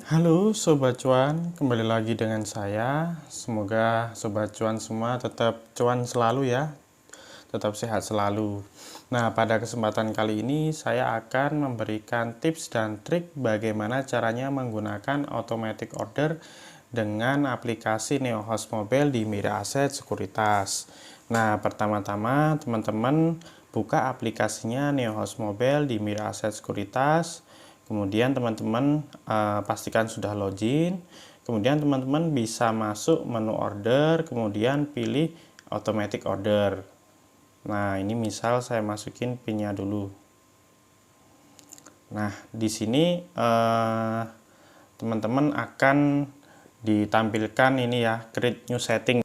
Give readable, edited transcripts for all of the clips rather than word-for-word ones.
Halo Sobat Cuan, kembali lagi dengan saya. Semoga Sobat Cuan semua tetap cuan selalu ya, tetap sehat selalu. Nah, pada kesempatan kali ini saya akan memberikan tips dan trik bagaimana caranya menggunakan automatic order dengan aplikasi NeoHost Mobile di Mira Aset Sekuritas. Nah, pertama-tama teman-teman buka aplikasinya NeoHost Mobile di Mira Aset Sekuritas. Kemudian teman-teman pastikan sudah login. Kemudian teman-teman bisa masuk menu order, kemudian pilih automatic order. Nah, ini misal saya masukin PIN-nya dulu. Nah, di sini teman-teman akan ditampilkan ini ya, create new setting.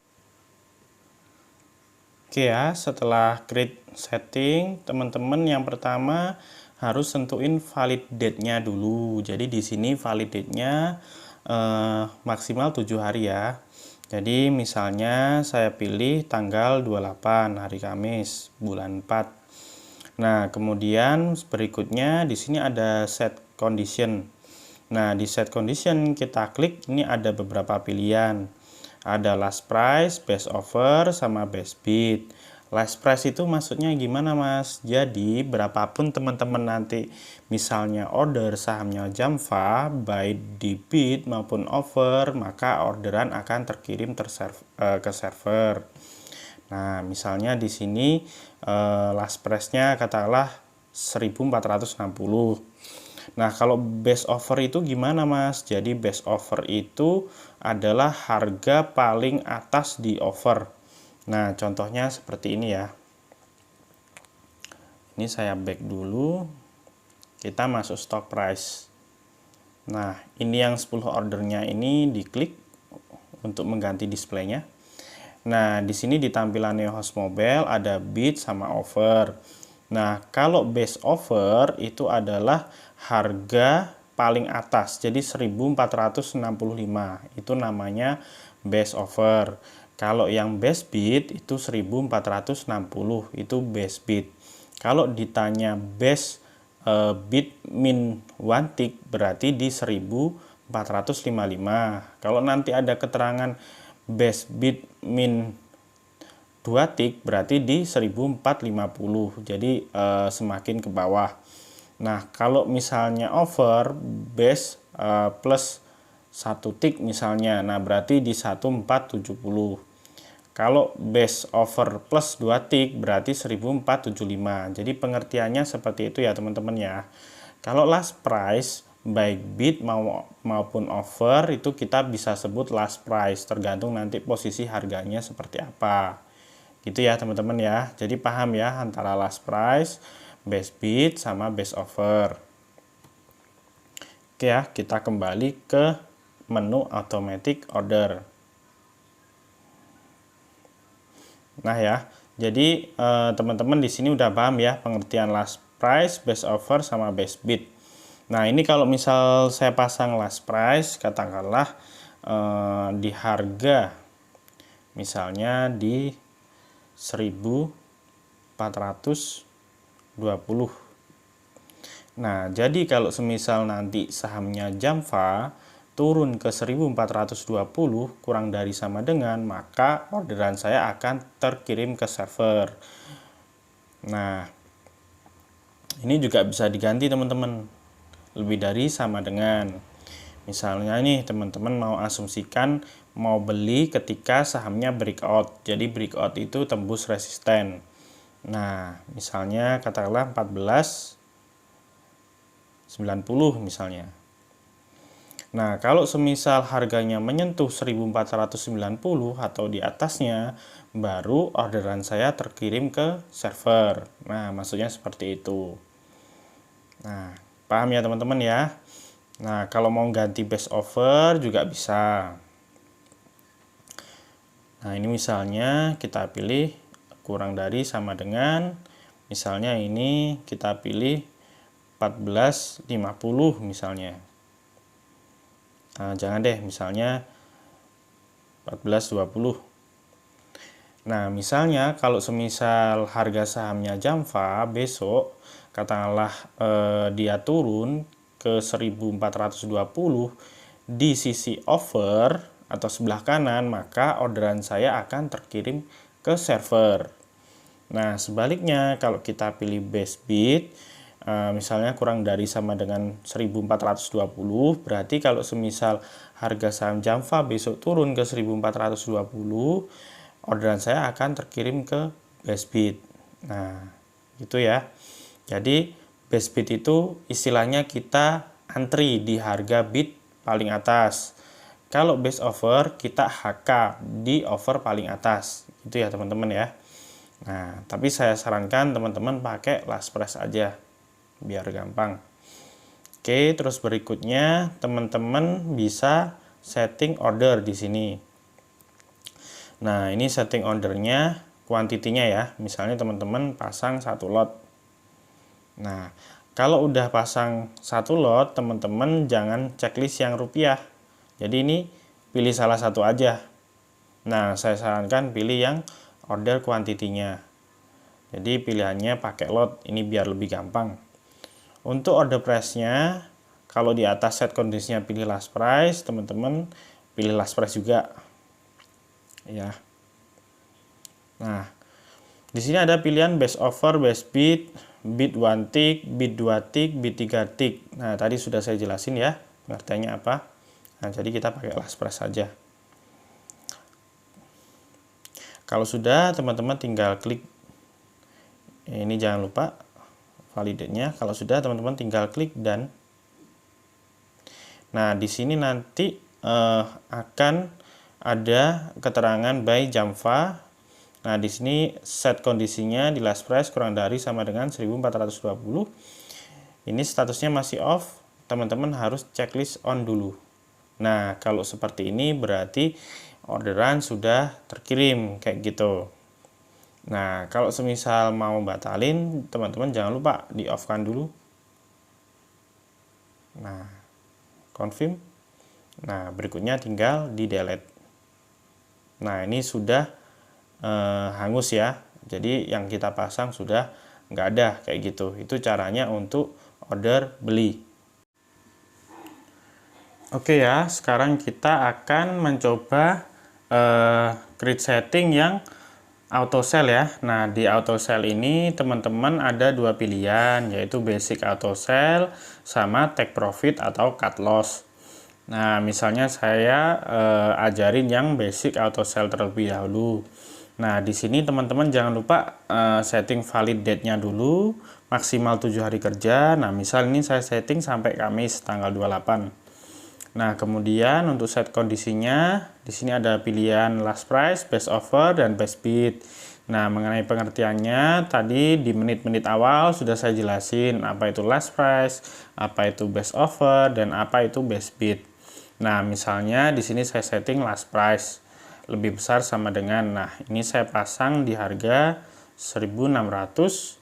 Oke ya, setelah create setting, teman-teman yang pertama harus tentuin valid date-nya dulu. Jadi di sini valid date-nya maksimal 7 hari ya. Jadi misalnya saya pilih tanggal 28 hari Kamis bulan 4. Nah, kemudian berikutnya di sini ada set condition. Nah, di set condition kita klik, ini ada beberapa pilihan. Ada last price, best offer, sama best bid. Last price itu maksudnya gimana Mas? Jadi berapapun teman-teman nanti misalnya order sahamnya Jamfa, baik di bid maupun offer, maka orderan akan terkirim ke server. Nah, misalnya di sini last price-nya katakanlah 1460. Nah, kalau best offer itu gimana Mas? Jadi best offer itu adalah harga paling atas di offer. Nah, contohnya seperti ini ya. Ini saya back dulu. Kita masuk stock price. Nah, ini yang 10 ordernya ini diklik untuk mengganti displaynya. Nah, di sini di tampilan NeoHost Mobile ada bid sama offer. Nah, kalau best offer itu adalah harga paling atas. Jadi 1465 itu namanya best offer. Kalau yang best bid itu 1460 itu best bid. Kalau ditanya best bid min one tick berarti di 1455. Kalau nanti ada keterangan best bid min 2 tick berarti di 1450. Jadi semakin ke bawah. Nah, kalau misalnya over base plus 1 tick misalnya, nah berarti di 1470. Kalau base over plus 2 tick berarti 1475. Jadi pengertiannya seperti itu ya teman-teman ya. Kalau last price baik bid maupun offer itu kita bisa sebut last price, tergantung nanti posisi harganya seperti apa. Gitu ya teman-teman ya. Jadi paham ya antara last price, best bid sama best offer. Oke ya, kita kembali ke menu automatic order. Nah ya, jadi teman-teman di sini udah paham ya pengertian last price, best offer sama best bid. Nah, ini kalau misal saya pasang last price, katakanlah di harga misalnya di 1420. Nah, jadi kalau semisal nanti sahamnya Jamfa turun ke 1420 kurang dari sama dengan, maka orderan saya akan terkirim ke server. Nah, ini juga bisa diganti teman-teman, lebih dari sama dengan. Misalnya nih teman-teman mau asumsikan mau beli ketika sahamnya breakout. Jadi breakout itu tembus resisten. Nah, misalnya katakanlah 1490 misalnya. Nah, kalau semisal harganya menyentuh 1490 atau di atasnya, baru orderan saya terkirim ke server. Nah, maksudnya seperti itu. Nah, paham ya teman-teman ya? Nah, kalau mau ganti best offer juga bisa. Nah, ini misalnya kita pilih kurang dari sama dengan, misalnya ini kita pilih 1450 misalnya. Nah, jangan deh, misalnya 1420. Nah, misalnya kalau semisal harga sahamnya Jamfa besok katakanlah dia turun ke 1420, di sisi offer atau sebelah kanan, maka orderan saya akan terkirim ke server. Nah, sebaliknya kalau kita pilih best bid, misalnya kurang dari sama dengan 1420, berarti kalau semisal harga saham Jamfa besok turun ke 1420, orderan saya akan terkirim ke best bid. Nah, gitu ya. Jadi best bid itu istilahnya kita antri di harga bid paling atas. Kalau best offer kita HK di offer paling atas. Itu ya teman-teman ya. Nah, tapi saya sarankan teman-teman pakai last price aja biar gampang. Oke, terus berikutnya teman-teman bisa setting order di sini. Nah, ini setting ordernya, kuantitinya ya. Misalnya teman-teman pasang 1 lot. Nah, kalau udah pasang 1 lot, teman-teman jangan checklist yang rupiah. Jadi ini pilih salah satu aja. Nah, saya sarankan pilih yang order kuantitinya. Jadi pilihannya pakai lot, ini biar lebih gampang. Untuk order price-nya, kalau di atas set kondisinya pilih last price, teman-teman pilih last price juga. Ya. Nah, di sini ada pilihan best offer, best bid, bid 1 tick, bid 2 tick, bid 3 tick. Nah, tadi sudah saya jelasin ya, pengertiannya apa. Nah, jadi kita pakai last price saja. Kalau sudah, teman-teman tinggal klik. Ini jangan lupa validate-nya. Kalau sudah, teman-teman tinggal klik dan. Nah, di sini nanti akan ada keterangan by Jamfa. Nah, di sini set kondisinya di last price kurang dari sama dengan 1420. Ini statusnya masih off. Teman-teman harus checklist on dulu. Nah, kalau seperti ini berarti orderan sudah terkirim kayak gitu. Nah, kalau semisal mau batalin, teman-teman jangan lupa di off-kan dulu. Nah, confirm. Nah, berikutnya tinggal di delete. Nah, ini sudah hangus ya. Jadi yang kita pasang sudah nggak ada kayak gitu. Itu caranya untuk order beli. Oke ya, sekarang kita akan mencoba grid setting yang auto sell ya. Nah, di auto sell ini teman-teman ada 2 pilihan, yaitu basic auto sell sama take profit atau cut loss. Nah, misalnya saya ajarin yang basic auto sell terlebih dahulu. Nah, di sini teman-teman jangan lupa setting valid date-nya dulu, maksimal 7 hari kerja. Nah, misal ini saya setting sampai Kamis tanggal 28. Nah, kemudian untuk set kondisinya, di sini ada pilihan last price, best offer, dan best bid. Nah, mengenai pengertiannya, tadi di menit-menit awal sudah saya jelasin apa itu last price, apa itu best offer, dan apa itu best bid. Nah, misalnya di sini saya setting last price, lebih besar sama dengan, nah ini saya pasang di harga 1.600.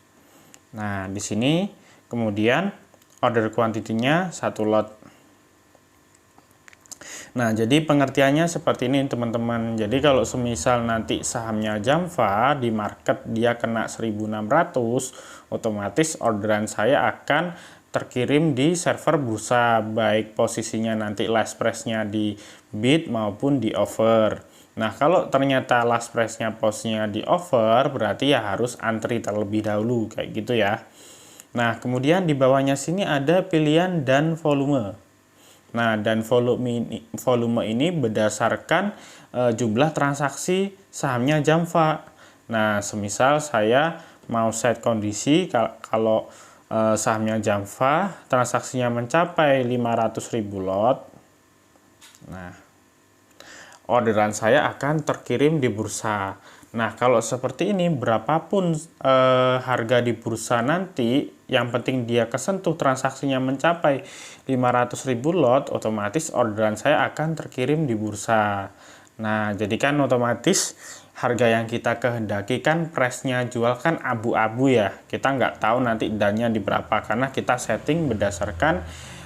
Nah, di sini kemudian order kuantitinya 1 lot. Nah, jadi pengertiannya seperti ini teman-teman. Jadi kalau semisal nanti sahamnya Jamfa di market dia kena 1.600, otomatis orderan saya akan terkirim di server bursa, baik posisinya nanti last price-nya di bid maupun di offer. Nah, kalau ternyata last price-nya posnya di offer, berarti ya harus antri terlebih dahulu kayak gitu ya. Nah, kemudian di bawahnya sini ada pilihan dan volume. Nah, dan volume ini berdasarkan jumlah transaksi sahamnya Jamfa. Nah, semisal saya mau set kondisi kalau sahamnya Jamfa transaksinya mencapai 500.000 lot. Nah, orderan saya akan terkirim di bursa. Nah, kalau seperti ini, berapapun harga di bursa nanti, yang penting dia kesentuh transaksinya mencapai 500.000 lot, otomatis orderan saya akan terkirim di bursa. Nah, jadi kan otomatis harga yang kita kehendaki kan price-nya jual kan abu-abu ya. Kita nggak tahu nanti dan-nya di berapa, karena kita setting berdasarkan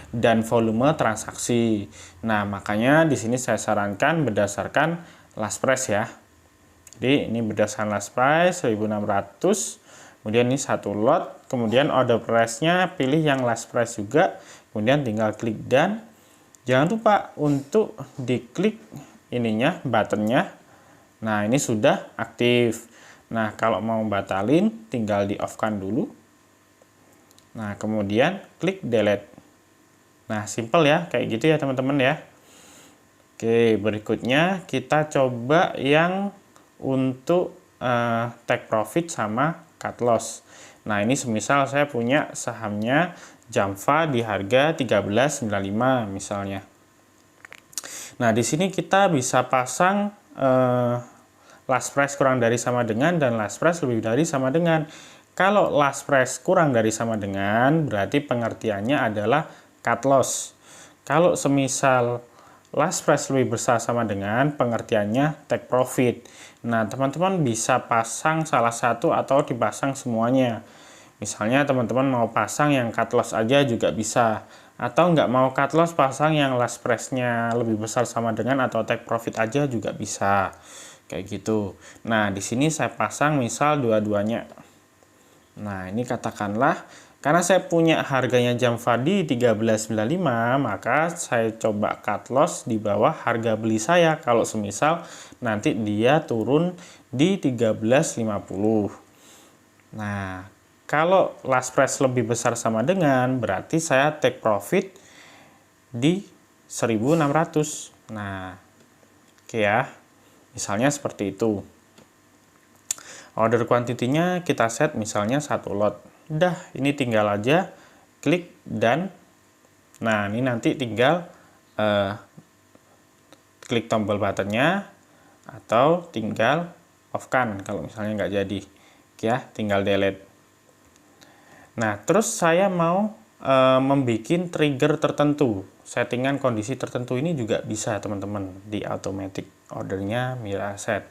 dan volume transaksi. Nah, makanya di sini saya sarankan berdasarkan last price ya. Jadi ini berdasarkan last price 1.600, kemudian ini 1 lot, kemudian order price-nya pilih yang last price juga, kemudian tinggal klik dan. Jangan lupa untuk diklik ininya, buttonnya. Nah, ini sudah aktif. Nah, kalau mau batalin, tinggal di off-kan dulu. Nah, kemudian klik delete. Nah, simple ya, kayak gitu ya teman-teman ya. Oke, berikutnya kita coba yang untuk take profit sama cut loss. Nah, ini semisal saya punya sahamnya Jamfa di harga 13.95 misalnya. Nah, di sini kita bisa pasang last price kurang dari sama dengan dan last price lebih dari sama dengan. Kalau last price kurang dari sama dengan, berarti pengertiannya adalah cut loss. Kalau semisal last price lebih besar sama dengan, pengertiannya take profit. Nah, teman-teman bisa pasang salah satu atau dipasang semuanya. Misalnya teman-teman mau pasang yang cut loss aja juga bisa. Atau nggak mau cut loss, pasang yang last price-nya lebih besar sama dengan atau take profit aja juga bisa. Kayak gitu. Nah, di sini saya pasang misal dua-duanya. Nah, ini katakanlah karena saya punya harganya Jamfa di 13.95, maka saya coba cut loss di bawah harga beli saya kalau semisal nanti dia turun di 13.50. Nah, kalau last price lebih besar sama dengan, berarti saya take profit di 1.600. Nah, oke ya. Misalnya seperti itu. Order quantity-nya kita set misalnya 1 lot. Udah, ini tinggal aja klik dan nah, ini nanti tinggal klik tombol buttonnya atau tinggal off-kan kalau misalnya nggak jadi. Oke ya, tinggal delete. Nah, terus saya mau membuat trigger tertentu, settingan kondisi tertentu ini juga bisa teman-teman di automatic ordernya Mira Asset.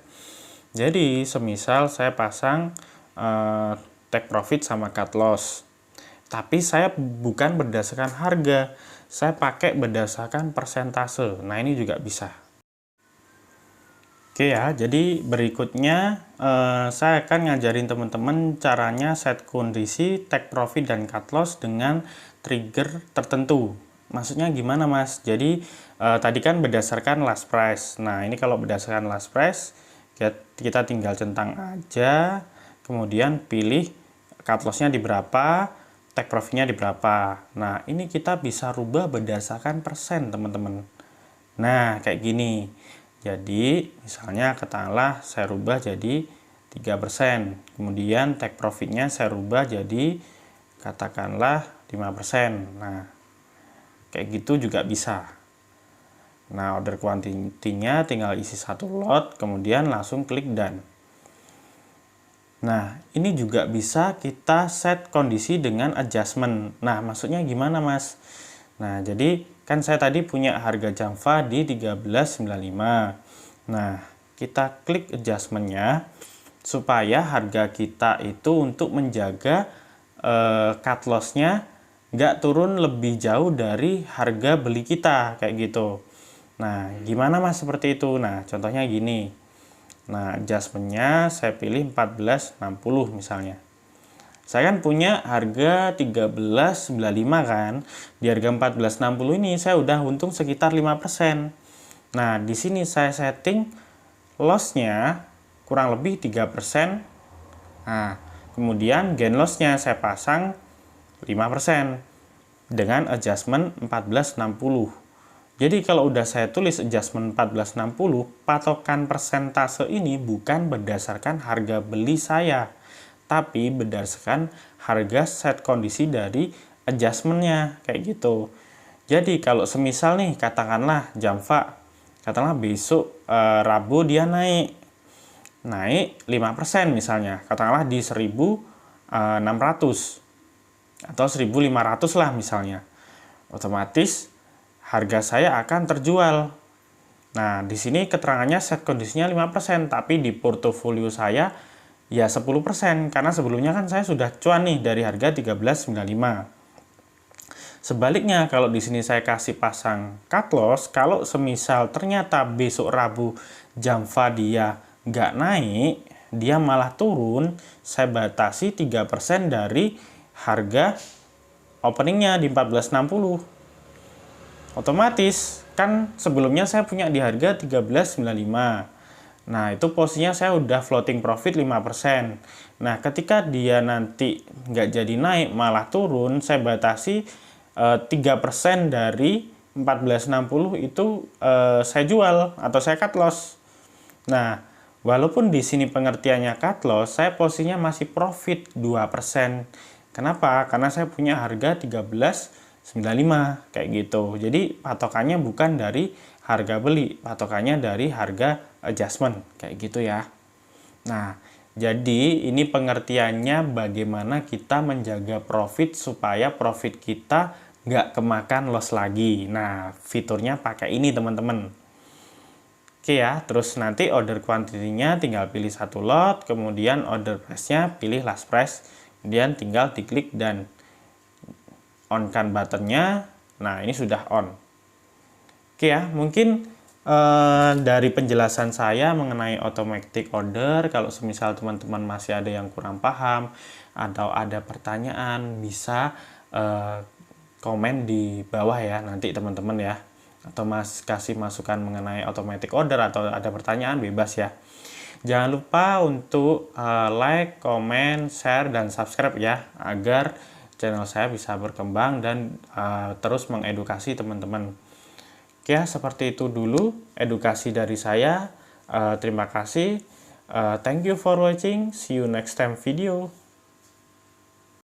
Jadi, semisal saya pasang take profit sama cut loss, tapi saya bukan berdasarkan harga, saya pakai berdasarkan persentase. Nah, ini juga bisa. Oke ya, jadi berikutnya saya akan ngajarin teman-teman caranya set kondisi take profit dan cut loss dengan trigger tertentu. Maksudnya gimana mas? Jadi tadi kan berdasarkan last price. Nah, ini kalau berdasarkan last price, kita tinggal centang aja, kemudian pilih cut loss-nya di berapa, take profit-nya di berapa. Nah, ini kita bisa rubah berdasarkan persen teman-teman. Nah, kayak gini. Jadi, misalnya katakanlah saya rubah jadi 3%. Kemudian take profit-nya saya rubah jadi katakanlah 5%. Nah, kayak gitu juga bisa. Nah, order quantity-nya tinggal isi 1 lot, kemudian langsung klik done. Nah, ini juga bisa kita set kondisi dengan adjustment. Nah, maksudnya gimana, Mas? Nah, jadi kan saya tadi punya harga Jamfa di 13.95. Nah, kita klik adjustment-nya supaya harga kita itu untuk menjaga cut loss-nya nggak turun lebih jauh dari harga beli kita, kayak gitu. Nah, gimana mas seperti itu? Nah, contohnya gini. Nah, adjustment-nya saya pilih 14.60 misalnya. Saya kan punya harga 13.95 kan. Di harga 14.60 ini saya udah untung sekitar 5%. Nah, di sini saya setting loss-nya kurang lebih 3%. Nah, kemudian gain loss-nya saya pasang 5% dengan adjustment 14.60. Jadi kalau udah saya tulis adjustment 14.60, patokan persentase ini bukan berdasarkan harga beli saya, tapi berdasarkan harga set kondisi dari adjustmentnya, kayak gitu. Jadi kalau semisal nih, katakanlah Jamfa, katakanlah besok Rabu dia naik 5% misalnya, katakanlah di 1.600 atau 1.500 lah misalnya, otomatis harga saya akan terjual. Nah, di sini keterangannya set kondisinya 5%, tapi di portofolio saya ya 10%, karena sebelumnya kan saya sudah cuan nih dari harga 13.95. Sebaliknya, kalau di sini saya kasih pasang cut loss, kalau semisal ternyata besok Rabu Jamfa dia nggak naik, dia malah turun, saya batasi 3% dari harga openingnya di 14.60. Otomatis kan sebelumnya saya punya di harga 13.95. Nah, itu posisinya saya udah floating profit 5%. Nah, ketika dia nanti nggak jadi naik malah turun, saya batasi 3% dari 14.60 itu saya jual atau saya cut loss. Nah, walaupun di sini pengertiannya cut loss, saya posisinya masih profit 2%. Kenapa? Karena saya punya harga 13.95 kayak gitu. Jadi patokannya bukan dari harga beli, patokannya dari harga adjustment kayak gitu ya. Nah, jadi ini pengertiannya bagaimana kita menjaga profit supaya profit kita nggak kemakan loss lagi. Nah, fiturnya pakai ini teman-teman. Oke ya, terus nanti order quantity-nya tinggal pilih satu lot, kemudian order price-nya pilih last price, kemudian tinggal diklik dan on-kan buttonnya. Nah, ini sudah on. Oke ya, mungkin dari penjelasan saya mengenai automatic order, kalau semisal teman-teman masih ada yang kurang paham atau ada pertanyaan, bisa komen di bawah ya nanti teman-teman ya, atau kasih masukan mengenai automatic order atau ada pertanyaan bebas ya. Jangan lupa untuk like, comment, share, dan subscribe ya, agar channel saya bisa berkembang dan terus mengedukasi teman-teman. Ya, seperti itu dulu edukasi dari saya. Terima kasih. Thank you for watching. See you next time video.